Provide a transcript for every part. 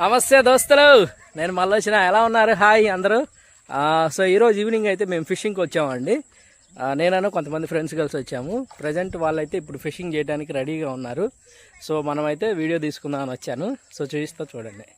నమస్తే దోస్తులు, నేను మళ్ళీ వచ్చిన. ఎలా ఉన్నారు? హాయ్ అందరూ. సో ఈరోజు ఈవినింగ్ అయితే మేము ఫిషింగ్కి వచ్చామండి. నేనను కొంతమంది ఫ్రెండ్స్ కలిసి వచ్చాము. ప్రజెంట్ వాళ్ళైతే ఇప్పుడు ఫిషింగ్ చేయడానికి రెడీగా ఉన్నారు. సో మనమైతే వీడియో తీసుకుందామని వచ్చాను. సో చూపిస్తా చూడండి.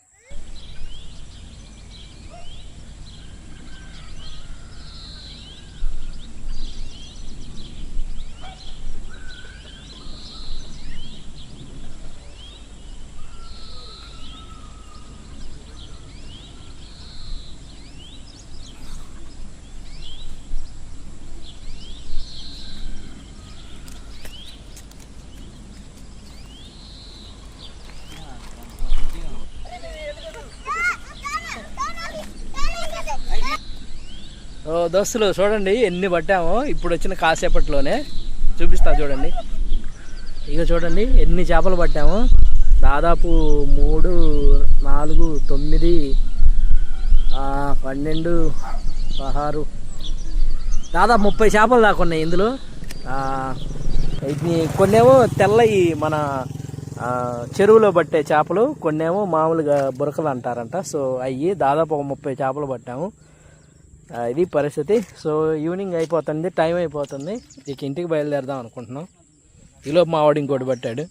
దోస్తులు చూడండి ఎన్ని పట్టామో ఇప్పుడు వచ్చిన కాసేపట్లోనే. చూపిస్తా చూడండి. ఇక చూడండి ఎన్ని చేపలు పట్టామో. దాదాపు 3, 4, 9, 12, 16, దాదాపు 30 చేపలు దాకా ఉన్నాయి ఇందులో. కొన్నేమో తెల్లయి మన చెరువులో పట్టే చేపలు, కొన్నేమో మామూలుగా బురకలు అంటారంట. సో అవి దాదాపు ఒక 30 చేపలు పట్టాము. ఇది పరిస్థితి. సో ఈవినింగ్ అయిపోతుంది, టైం అయిపోతుంది. ఇక ఇంటికి బయలుదేరదాం అనుకుంటున్నాం. ఈలోపు మా వాడు ఇంకోటి పట్టాడు.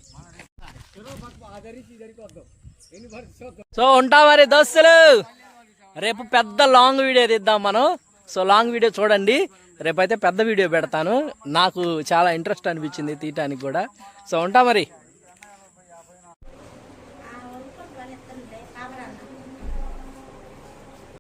సో ఉంటా మరి దోస్తులు. రేపు పెద్ద లాంగ్ వీడియో తీద్దాం మనం. సో లాంగ్ వీడియో చూడండి. రేపైతే పెద్ద వీడియో పెడతాను. నాకు చాలా ఇంట్రెస్ట్ అనిపించింది తీయటానికి కూడా. సో ఉంటా మరి.